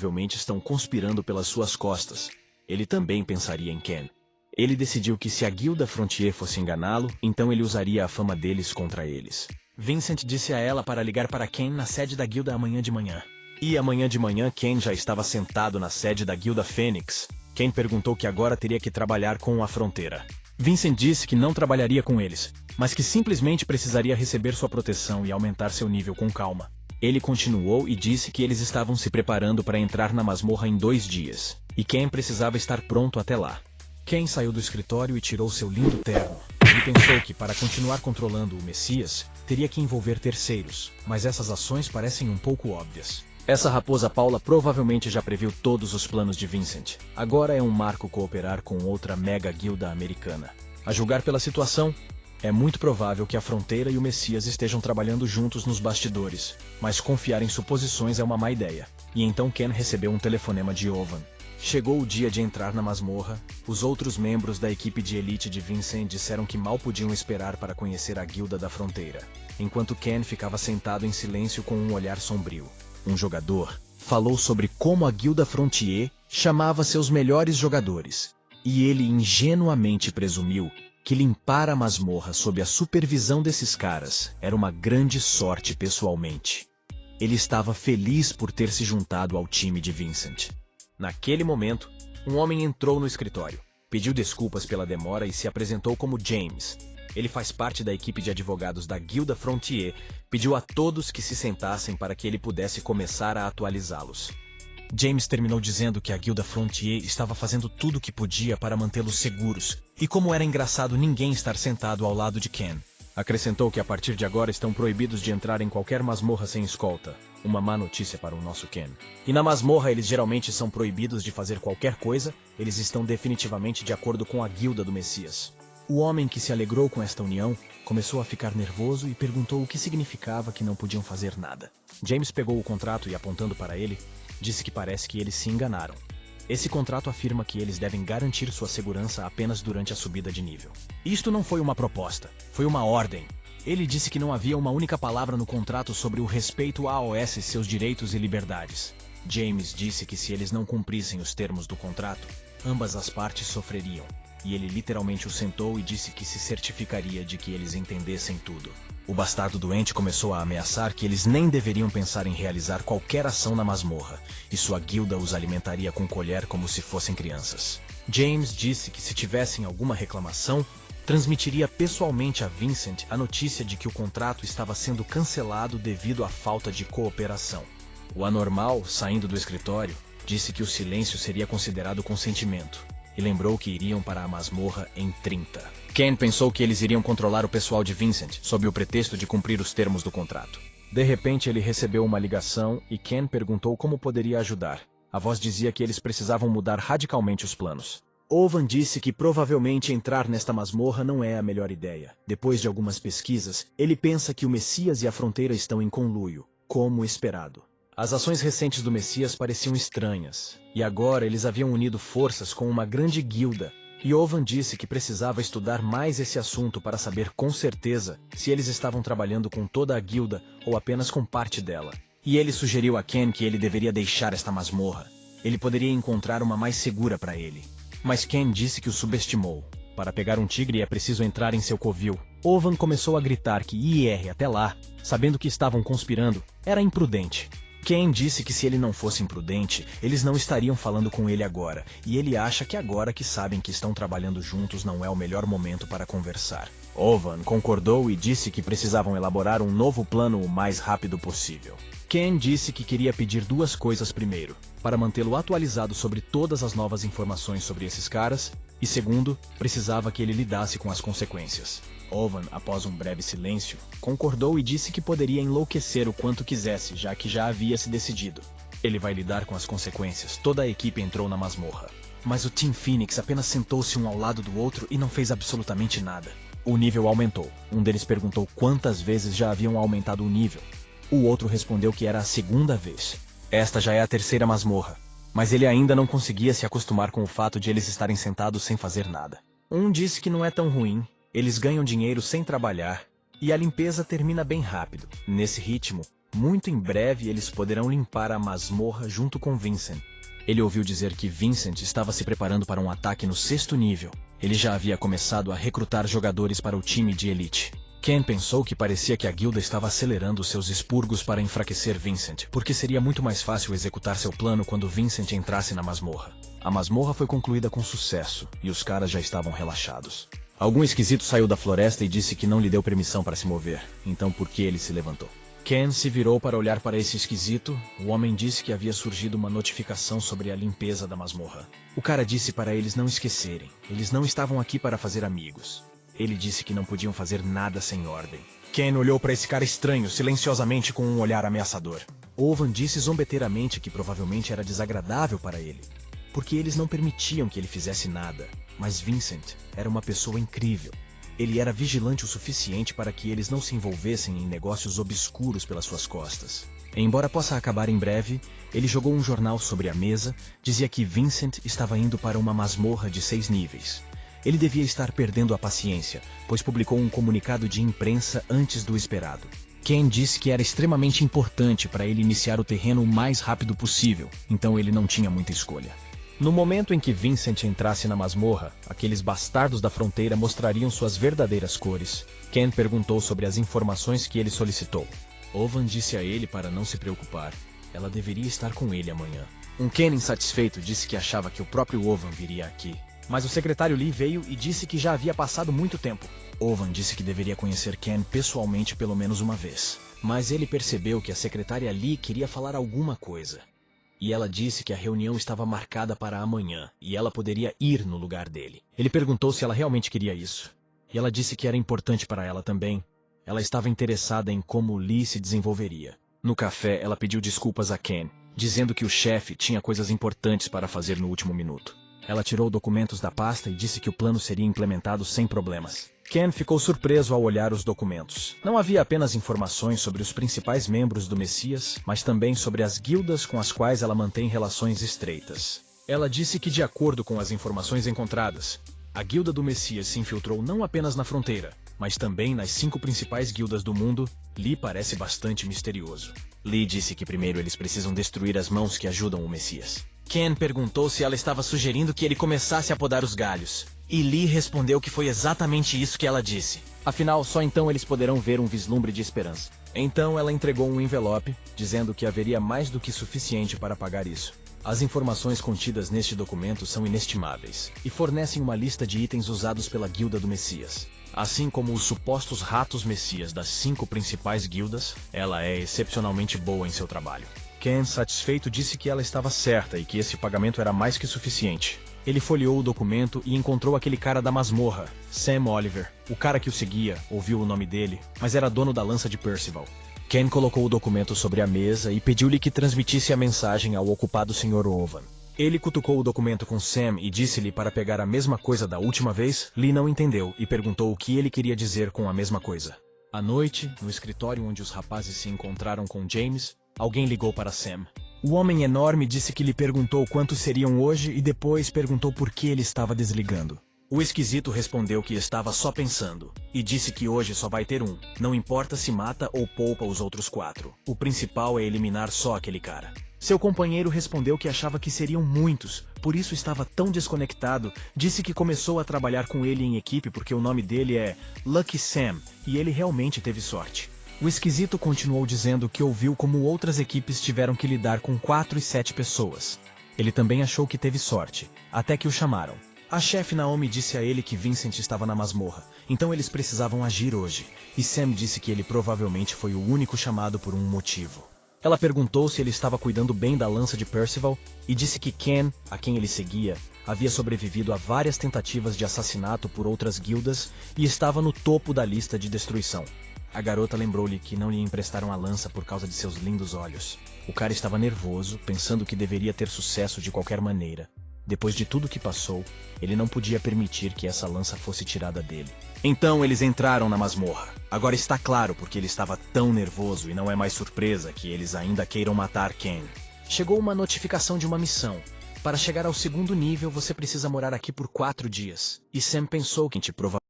provavelmente estão conspirando pelas suas costas. Ele também pensaria em Ken. Ele decidiu que se a Guilda Frontier fosse enganá-lo, então ele usaria a fama deles contra eles. Vincent disse a ela para ligar para Ken na sede da guilda amanhã de manhã. E amanhã de manhã Ken já estava sentado na sede da Guilda Fênix. Ken perguntou que agora teria que trabalhar com a Fronteira. Vincent disse que não trabalharia com eles, mas que simplesmente precisaria receber sua proteção e aumentar seu nível com calma. Ele continuou e disse que eles estavam se preparando para entrar na masmorra em 2 dias, e Ken precisava estar pronto até lá. Ken saiu do escritório e tirou seu lindo terno. Ele pensou que, para continuar controlando o Messias, teria que envolver terceiros, mas essas ações parecem um pouco óbvias. Essa raposa Paula provavelmente já previu todos os planos de Vincent. Agora é um marco cooperar com outra mega guilda americana. A julgar pela situação, é muito provável que a Fronteira e o Messias estejam trabalhando juntos nos bastidores, mas confiar em suposições é uma má ideia. E então Ken recebeu um telefonema de Owen. Chegou o dia de entrar na masmorra. Os outros membros da equipe de elite de Vincent disseram que mal podiam esperar para conhecer a Guilda da Fronteira, enquanto Ken ficava sentado em silêncio com um olhar sombrio. Um jogador falou sobre como a Guilda Frontier chamava seus melhores jogadores, e ele ingenuamente presumiu que limpar a masmorra sob a supervisão desses caras era uma grande sorte pessoalmente. Ele estava feliz por ter se juntado ao time de Vincent. Naquele momento, um homem entrou no escritório, pediu desculpas pela demora e se apresentou como James. Ele faz parte da equipe de advogados da Guilda Frontier, pediu a todos que se sentassem para que ele pudesse começar a atualizá-los. James terminou dizendo que a Guilda Frontier estava fazendo tudo o que podia para mantê-los seguros, e como era engraçado ninguém estar sentado ao lado de Ken. Acrescentou que a partir de agora estão proibidos de entrar em qualquer masmorra sem escolta. Uma má notícia para o nosso Ken. E na masmorra eles geralmente são proibidos de fazer qualquer coisa, eles estão definitivamente de acordo com a Guilda do Messias. O homem que se alegrou com esta união começou a ficar nervoso e perguntou o que significava que não podiam fazer nada. James pegou o contrato e, apontando para ele, disse que parece que eles se enganaram. Esse contrato afirma que eles devem garantir sua segurança apenas durante a subida de nível. Isto não foi uma proposta, foi uma ordem. Ele disse que não havia uma única palavra no contrato sobre o respeito a AOS e seus direitos e liberdades. James disse que se eles não cumprissem os termos do contrato, ambas as partes sofreriam. E ele literalmente o sentou e disse que se certificaria de que eles entendessem tudo. O bastardo doente começou a ameaçar que eles nem deveriam pensar em realizar qualquer ação na masmorra, e sua guilda os alimentaria com colher como se fossem crianças. James disse que se tivessem alguma reclamação, transmitiria pessoalmente a Vincent a notícia de que o contrato estava sendo cancelado devido à falta de cooperação. O anormal, saindo do escritório, disse que o silêncio seria considerado consentimento, e lembrou que iriam para a masmorra em 30. Ken pensou que eles iriam controlar o pessoal de Vincent, sob o pretexto de cumprir os termos do contrato. De repente ele recebeu uma ligação e Ken perguntou como poderia ajudar. A voz dizia que eles precisavam mudar radicalmente os planos. Owen disse que provavelmente entrar nesta masmorra não é a melhor ideia. Depois de algumas pesquisas, ele pensa que o Messias e a Fronteira estão em conluio, como esperado. As ações recentes do Messias pareciam estranhas, e agora eles haviam unido forças com uma grande guilda, e Owen disse que precisava estudar mais esse assunto para saber com certeza se eles estavam trabalhando com toda a guilda ou apenas com parte dela. E ele sugeriu a Ken que ele deveria deixar esta masmorra. Ele poderia encontrar uma mais segura para ele. Mas Ken disse que o subestimou. Para pegar um tigre é preciso entrar em seu covil. Owen começou a gritar que ir até lá, sabendo que estavam conspirando, era imprudente. Ken disse que se ele não fosse imprudente, eles não estariam falando com ele agora, e ele acha que agora que sabem que estão trabalhando juntos não é o melhor momento para conversar. Owen concordou e disse que precisavam elaborar um novo plano o mais rápido possível. Ken disse que queria pedir 2 coisas primeiro, para mantê-lo atualizado sobre todas as novas informações sobre esses caras, e segundo, precisava que ele lidasse com as consequências. Owen, após um breve silêncio, concordou e disse que poderia enlouquecer o quanto quisesse, já que já havia se decidido. Ele vai lidar com as consequências. Toda a equipe entrou na masmorra. Mas o Team Phoenix apenas sentou-se um ao lado do outro e não fez absolutamente nada. O nível aumentou. Um deles perguntou quantas vezes já haviam aumentado o nível. O outro respondeu que era a 2ª vez. Esta já é a 3ª masmorra. Mas ele ainda não conseguia se acostumar com o fato de eles estarem sentados sem fazer nada. Um disse que não é tão ruim. Eles ganham dinheiro sem trabalhar, e a limpeza termina bem rápido. Nesse ritmo, Muito em breve eles poderão limpar a masmorra junto com Vincent. Ele ouviu dizer que Vincent estava se preparando para um ataque no 6º nível. Ele já havia começado a recrutar jogadores para o time de elite. Ken pensou que parecia que a guilda estava acelerando seus expurgos para enfraquecer Vincent, porque seria muito mais fácil executar seu plano quando Vincent entrasse na masmorra. A masmorra foi concluída com sucesso, e os caras já estavam relaxados. Algum esquisito saiu da floresta e disse que não lhe deu permissão para se mover, então por que ele se levantou? Ken se virou para olhar para esse esquisito. O homem disse que havia surgido uma notificação sobre a limpeza da masmorra. O cara disse para eles não esquecerem. Eles não estavam aqui para fazer amigos. Ele disse que não podiam fazer nada sem ordem. Ken olhou para esse cara estranho, silenciosamente com um olhar ameaçador. Owen disse zombeteiramente que provavelmente era desagradável para ele, porque eles não permitiam que ele fizesse nada. Mas Vincent era uma pessoa incrível. Ele era vigilante o suficiente para que eles não se envolvessem em negócios obscuros pelas suas costas. Embora possa acabar em breve, ele jogou um jornal sobre a mesa, dizia que Vincent estava indo para uma masmorra de 6 níveis. Ele devia estar perdendo a paciência, pois publicou um comunicado de imprensa antes do esperado. Ken disse que era extremamente importante para ele iniciar o terreno o mais rápido possível, então ele não tinha muita escolha. No momento em que Vincent entrasse na masmorra, aqueles bastardos da fronteira mostrariam suas verdadeiras cores. Ken perguntou sobre as informações que ele solicitou. Owen disse a ele para não se preocupar. Ela deveria estar com ele amanhã. Ken insatisfeito disse que achava que o próprio Owen viria aqui. Mas o secretário Lee veio e disse que já havia passado muito tempo. Owen disse que deveria conhecer Ken pessoalmente pelo menos uma vez. Mas ele percebeu que a secretária Lee queria falar alguma coisa. E ela disse que a reunião estava marcada para amanhã, e ela poderia ir no lugar dele. Ele perguntou se ela realmente queria isso. E ela disse que era importante para ela também. Ela estava interessada em como Lee se desenvolveria. No café, ela pediu desculpas a Ken, dizendo que o chefe tinha coisas importantes para fazer no último minuto. Ela tirou documentos da pasta e disse que o plano seria implementado sem problemas. Ken ficou surpreso ao olhar os documentos. Não havia apenas informações sobre os principais membros do Messias, mas também sobre as guildas com as quais ela mantém relações estreitas. Ela disse que, de acordo com as informações encontradas, a guilda do Messias se infiltrou não apenas na fronteira, mas também nas 5 principais guildas do mundo. Lee parece bastante misterioso. Lee disse que primeiro eles precisam destruir as mãos que ajudam o Messias. Ken perguntou se ela estava sugerindo que ele começasse a podar os galhos. E Lee respondeu que foi exatamente isso que ela disse. Afinal, só então eles poderão ver um vislumbre de esperança. Então ela entregou um envelope, dizendo que haveria mais do que suficiente para pagar isso. As informações contidas neste documento são inestimáveis, e fornecem uma lista de itens usados pela Guilda do Messias. Assim como os supostos ratos Messias das 5 principais guildas, ela é excepcionalmente boa em seu trabalho. Ken, satisfeito, disse que ela estava certa e que esse pagamento era mais que suficiente. Ele folheou o documento e encontrou aquele cara da masmorra, Sam Oliver. O cara que o seguia ouviu o nome dele, mas era dono da lança de Percival. Ken colocou o documento sobre a mesa e pediu-lhe que transmitisse a mensagem ao ocupado Sr. Owen. Ele cutucou o documento com Sam e disse-lhe para pegar a mesma coisa da última vez. Lee não entendeu e perguntou o que ele queria dizer com a mesma coisa. À noite, no escritório onde os rapazes se encontraram com James, alguém ligou para Sam. O homem enorme disse que lhe perguntou quantos seriam hoje e depois perguntou por que ele estava desligando. O esquisito respondeu que estava só pensando, e disse que hoje só vai ter um, não importa se mata ou poupa os outros 4. O principal é eliminar só aquele cara. Seu companheiro respondeu que achava que seriam muitos, por isso estava tão desconectado. Disse que começou a trabalhar com ele em equipe porque o nome dele é Lucky Sam, e ele realmente teve sorte. O esquisito continuou dizendo que ouviu como outras equipes tiveram que lidar com 4 e 7 pessoas. Ele também achou que teve sorte, até que o chamaram. A chefe Naomi disse a ele que Vincent estava na masmorra, então eles precisavam agir hoje, e Sam disse que ele provavelmente foi o único chamado por um motivo. Ela perguntou se ele estava cuidando bem da lança de Percival, e disse que Ken, a quem ele seguia, havia sobrevivido a várias tentativas de assassinato por outras guildas e estava no topo da lista de destruição. A garota lembrou-lhe que não lhe emprestaram a lança por causa de seus lindos olhos. O cara estava nervoso, pensando que deveria ter sucesso de qualquer maneira. Depois de tudo que passou, ele não podia permitir que essa lança fosse tirada dele. Então eles entraram na masmorra. Agora está claro porque ele estava tão nervoso e não é mais surpresa que eles ainda queiram matar Ken. Chegou uma notificação de uma missão. Para chegar ao 2º nível, você precisa morar aqui por 4 dias. E Sam pensou que provavelmente